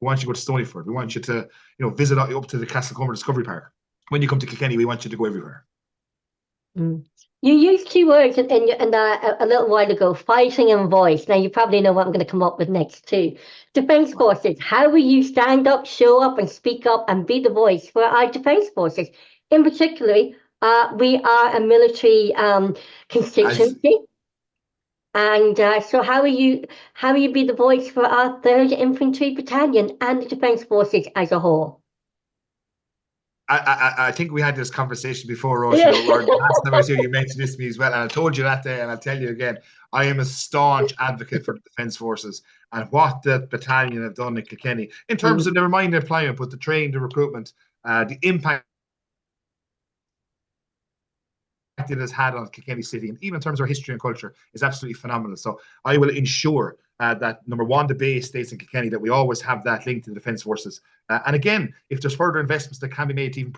want you to go to Stonyford, we want you to visit up to the Castlecomer Discovery Park. When you come to Kilkenny, we want you to go everywhere. You used two words in a little while ago, fighting and voice. Now you probably know what I'm going to come up with next too. Defence forces. How will you stand up, show up, and speak up and be the voice for our defence forces? In particular, we are a military constituency, and so how will you be the voice for our 3rd Infantry Battalion and the Defence Forces as a whole? I think we had this conversation before, Rosie. Or last time I was here, you mentioned this to me as well, and I told you that day, and I'll tell you again. I am a staunch advocate for the Defence Forces and what the battalion have done in Kilkenny in terms of never mind the employment, but the training, the recruitment, the impact it has had on Kilkenny City, and even in terms of our history and culture, is absolutely phenomenal. So I will ensure that, number one, the base stays in Kilkenny, that we always have that link to the Defence Forces. And again, if there's further investments that can be made to even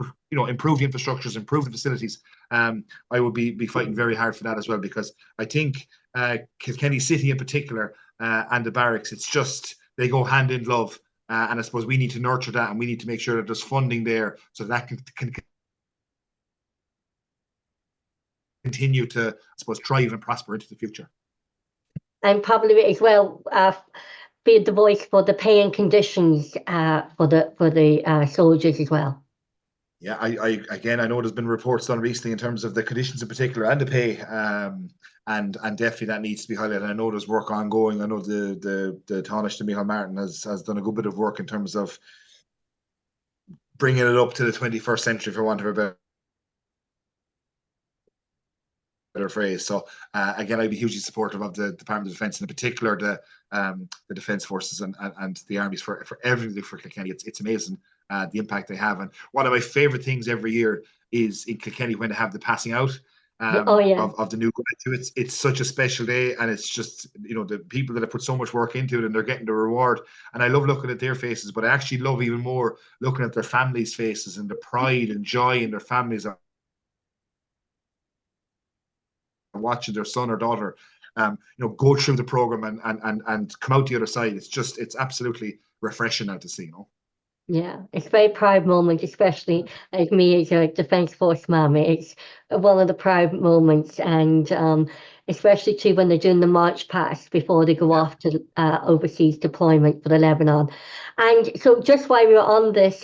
improve the infrastructures, improve the facilities, I will be fighting very hard for that as well, because I think Kilkenny City in particular and the barracks, it's just they go hand in glove. And I suppose we need to nurture that, and we need to make sure that there's funding there so that can continue to, I suppose, thrive and prosper into the future. And probably as well be the voice for the pay and conditions for the soldiers as well. Yeah, I know there's been reports done recently in terms of the conditions in particular and the pay, and definitely that needs to be highlighted. I know there's work ongoing. I know the Taoiseach Micheál Martin has done a good bit of work in terms of bringing it up to the 21st century, for want of a better phrase. So again, I'd be hugely supportive of the Department of Defence, and in particular the Defence Forces and the armies for everything they do for Kilkenny. It's amazing the impact they have. And one of my favourite things every year is in Kilkenny when they have the passing out of the new graduates. It's such a special day, and it's just, you know, the people that have put so much work into it, and they're getting the reward. And I love looking at their faces, but I actually love even more looking at their families' faces and the pride and joy in their families, watching their son or daughter go through the program and come out the other side. It's absolutely refreshing now to see, you know. Yeah, it's a very proud moment, especially as me as a Defence Force mum. It's one of the proud moments, and especially too when they're doing the march past before they go off to overseas deployment for the Lebanon. And so just while we're on this,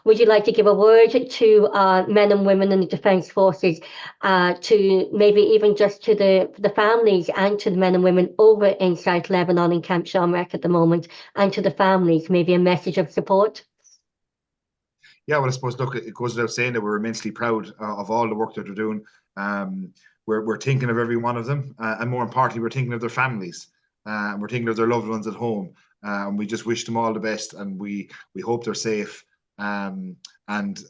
would you like to give a word to men and women in the Defence Forces, to maybe even just to the families and to the men and women over in South Lebanon in Camp Shamrock at the moment, and to the families, maybe a message of support? Yeah, well, I suppose, look, it goes without saying that we're immensely proud of all the work that they're doing. We're thinking of every one of them, and more importantly, we're thinking of their families. We're thinking of their loved ones at home. And we just wish them all the best, and we hope they're safe. And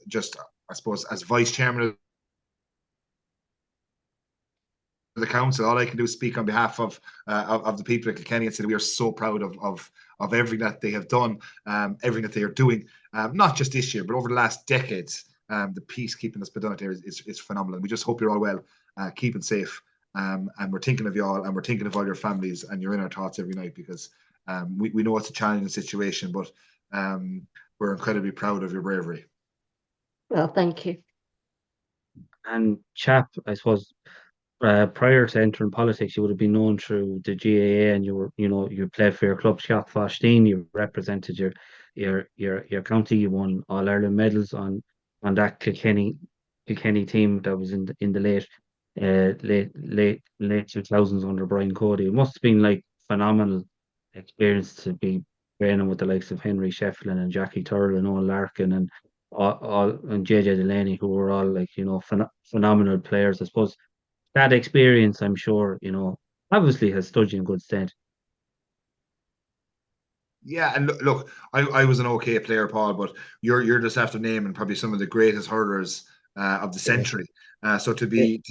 just, I suppose, as vice chairman of the council, all I can do is speak on behalf of the people of Kilkenny and say that we are so proud of everything that they have done, everything that they are doing, not just this year, but over the last decades. The peacekeeping that's been done out there is phenomenal. We just hope you're all well, keeping safe, and we're thinking of you all, and we're thinking of all your families, and you're in our thoughts every night, because we know it's a challenging situation, but we're incredibly proud of your bravery. Well, thank you. And Chap, I suppose, prior to entering politics, you would have been known through the GAA, and you played for your club, Chap Fáistín. You represented your county. You won All Ireland medals on that Kilkenny team that was in the late 2000s under Brian Cody. It must have been like phenomenal experience to be training with the likes of Henry Shefflin and Jackie Turrell and Owen Larkin and and JJ Delaney, who were all like, phenomenal players. I suppose that experience, I'm sure, obviously has stood you in good stead. Yeah, and look, I was an okay player, Paul, but you're just after naming probably some of the greatest hurlers of the century. So to be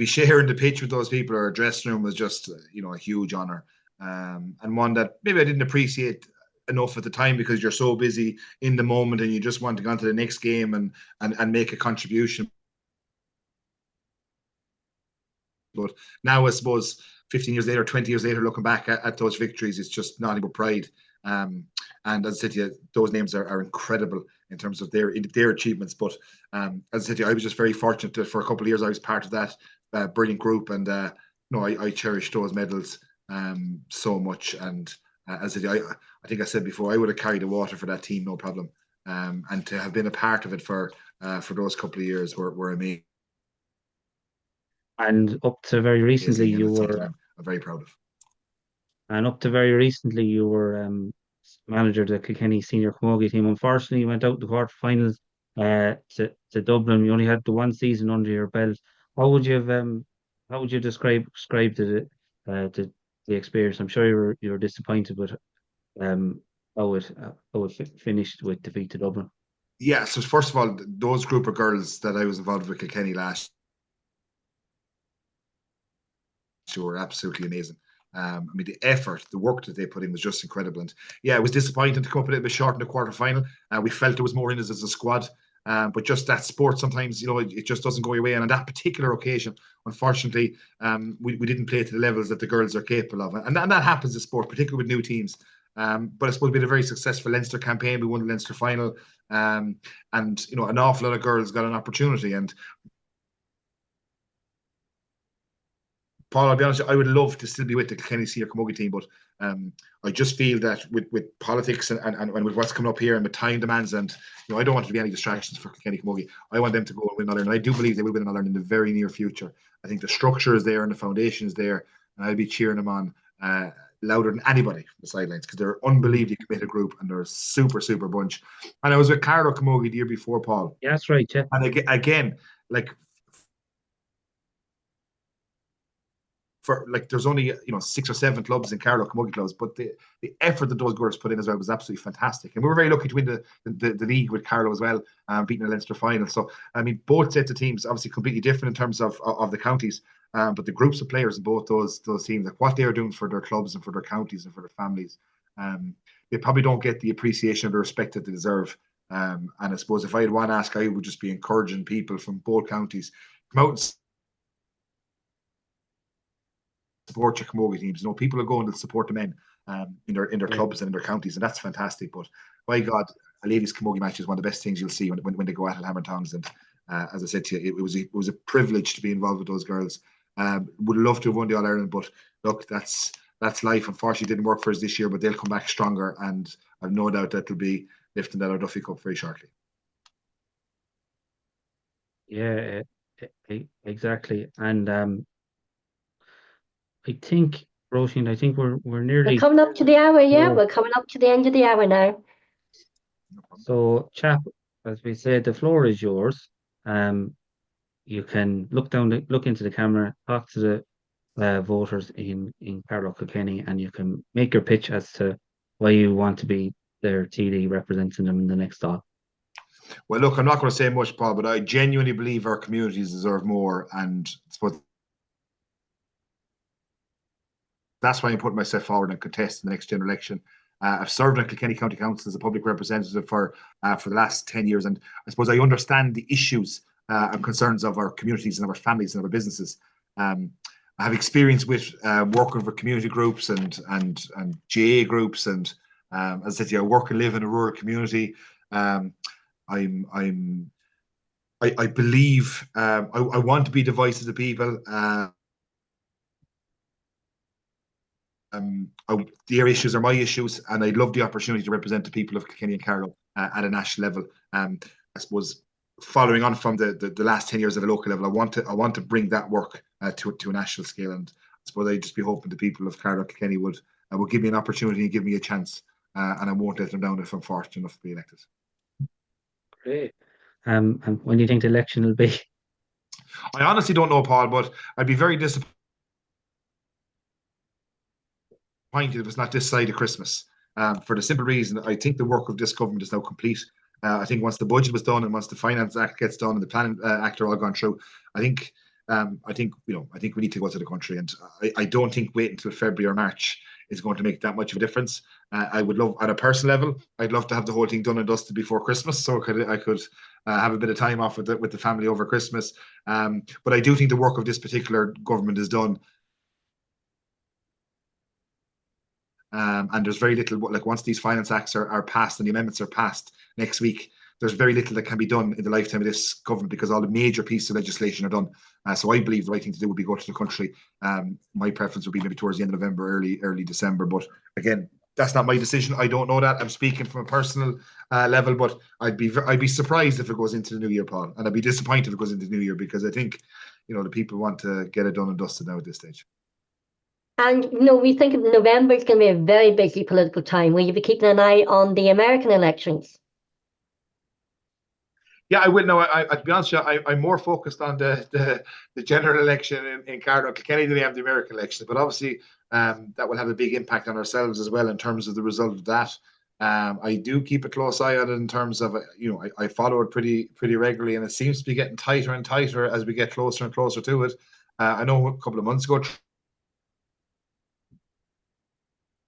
sharing the pitch with those people, or a dressing room, was just a huge honor, and one that maybe I didn't appreciate enough at the time, because you're so busy in the moment and you just want to go on to the next game and make a contribution. But now, I suppose, 15 years later, 20 years later, looking back at those victories, it's just nothing but pride. And as I said to you, those names are incredible in terms of their achievements. But as I said to you, I was just very fortunate that for a couple of years I was part of that brilliant group, and I cherish those medals so much. And as I said, I think I said before, I would have carried the water for that team, no problem. And to have been a part of it for those couple of years were amazing. And up to very recently, you were. I'm very proud of. And up to very recently, you were manager of the Kilkenny senior camogie team. Unfortunately, you went out in the quarterfinals to Dublin. You only had the one season under your belt. How would you describe the experience? I'm sure you were disappointed with how it finished with defeat to Dublin. Yeah. So first of all, those group of girls that I was involved with Kilkenny last year were absolutely amazing. I mean, the effort, the work that they put in was just incredible. And yeah, it was disappointing to come up a little bit short in the quarterfinal. We felt there was more in us as a squad, but just that sport sometimes, it just doesn't go your way. And on that particular occasion, unfortunately, we didn't play to the levels that the girls are capable of, and that happens in sport, particularly with new teams. But I suppose we had a very successful Leinster campaign. We won the Leinster final, and an awful lot of girls got an opportunity. And Paul, I'll be honest, I would love to still be with the Kilkenny senior camogie team, but I just feel that with politics and with what's coming up here and with time demands, and I don't want there to be any distractions for Kilkenny camogie. I want them to go and win Ireland, and I do believe they will win Ireland in the very near future. I think the structure is there and the foundation is there, and I'll be cheering them on louder than anybody on the sidelines because they're unbelievably committed group and they're a super, super bunch. And I was with Carlow Kilkenny the year before, Paul. Yeah, that's right, yeah. And again, there's only 6 or 7 clubs in Carlow Kilkenny clubs, but the effort that those girls put in as well was absolutely fantastic. And we were very lucky to win the league with Carlow as well, beating the Leinster final. So I mean, both sets of teams obviously completely different in terms of the counties, but the groups of players in both those teams, like what they are doing for their clubs and for their counties and for their families, they probably don't get the appreciation or the respect that they deserve. And I suppose if I had one ask, I would just be encouraging people from both counties come out and support your camogie teams. People are going to support the men in their clubs and in their counties, and that's fantastic. But by God, a ladies' camogie match is one of the best things you'll see when they go out at Hammer Tongs. And as I said to you, it was a privilege to be involved with those girls. Would love to have won the All Ireland, but look, that's life. Unfortunately, it didn't work for us this year, but they'll come back stronger, and I've no doubt that they'll be lifting that Duffy Cup very shortly. Yeah, exactly. And I think, Roisin, we're nearly... We're coming up to the hour, yeah? We're coming up to the end of the hour now. So, Chap, as we said, the floor is yours. You can look into the camera, talk to the voters in Carlow Kilkenny, and you can make your pitch as to why you want to be their TD representing them in the next Dáil. Well, look, I'm not going to say much, Paul, but I genuinely believe our communities deserve more, and I suppose that's why I'm putting myself forward and contest in the next general election. I've served on Kilkenny County Council as a public representative for the last 10 years, and I suppose I understand the issues and concerns of our communities and of our families and of our businesses. I have experience with working for community groups and GA groups, and as I said, I work and live in a rural community. I believe I want to be the voice of the people. Their issues are my issues, and I'd love the opportunity to represent the people of Kilkenny and Carlow at a national level. I suppose following on from the last 10 years at a local level, I want to bring that work to a national scale, and I suppose I'd just be hoping the people of Carlow Kilkenny would give me an opportunity and give me a chance, and I won't let them down if I'm fortunate enough to be elected. Great. And when do you think the election will be? I honestly don't know, Paul, but I'd be very disappointed if it's not this side of Christmas, for the simple reason I think the work of this government is now complete. I think once the budget was done and once the Finance Act gets done and the Planning Act are all gone through, I think we need to go to the country, and I don't think waiting until February or March is going to make that much of a difference. I would love, at a personal level, I'd love to have the whole thing done and dusted before Christmas, so I could have a bit of time off with the family over Christmas. But I do think the work of this particular government is done. And there's very little, like once these finance acts are passed and the amendments are passed next week, there's very little that can be done in the lifetime of this government because all the major pieces of legislation are done. So I believe the right thing to do would be go to the country. My preference would be maybe towards the end of November, early December. But again, that's not my decision. I don't know that. I'm speaking from a personal level, but I'd be surprised if it goes into the new year, Paul, and I'd be disappointed if it goes into the new year because I think the people want to get it done and dusted now at this stage. And we think November is going to be a very busy political time. Will you be keeping an eye on the American elections? Yeah, I will. No, to be honest, I'm more focused on the general election in Carlow Kilkenny than I am the American election. But obviously, that will have a big impact on ourselves as well in terms of the result of that. I do keep a close eye on it in terms of I follow it pretty regularly, and it seems to be getting tighter and tighter as we get closer and closer to it. I know a couple of months ago,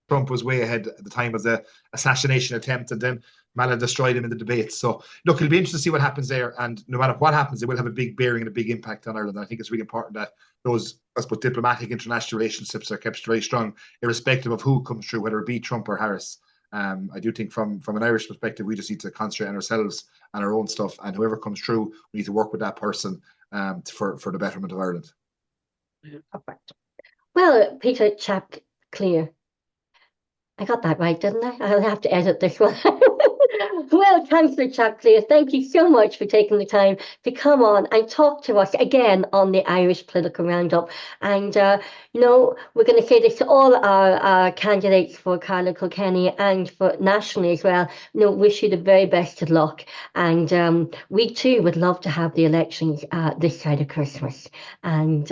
Trump was way ahead at the time of the assassination attempt, and then Mala destroyed him in the debates. So, look, it'll be interesting to see what happens there. And no matter what happens, it will have a big bearing and a big impact on Ireland. And I think it's really important that those, I suppose, diplomatic international relationships are kept very strong, irrespective of who comes through, whether it be Trump or Harris. I do think from an Irish perspective, we just need to concentrate on ourselves and our own stuff. And whoever comes through, we need to work with that person for the betterment of Ireland. Perfect. Well, Peter, Chap, Cleere. I got that right, didn't I? I'll have to edit this one. Well, Councillor Chap, thank you so much for taking the time to come on and talk to us again on the Irish Political Roundup. And, you know, we're going to say this to all our candidates for Carlow Kilkenny and for nationally as well. You know, wish you the very best of luck. And we too would love to have the elections this side of Christmas. And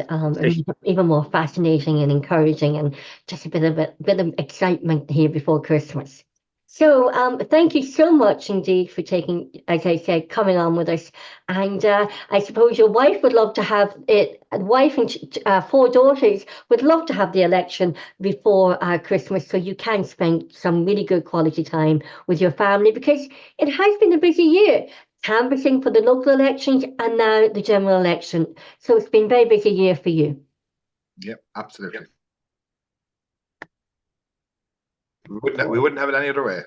even more fascinating and encouraging, and just a bit of excitement here before Christmas. So thank you so much indeed for taking, as I said, coming on with us. And I suppose your wife would love to have it, wife and 4 daughters would love to have the election before Christmas, so you can spend some really good quality time with your family, because it has been a busy year, canvassing for the local elections and now the general election. So it's been a very busy year for you. Yep, absolutely. We wouldn't have it any other way.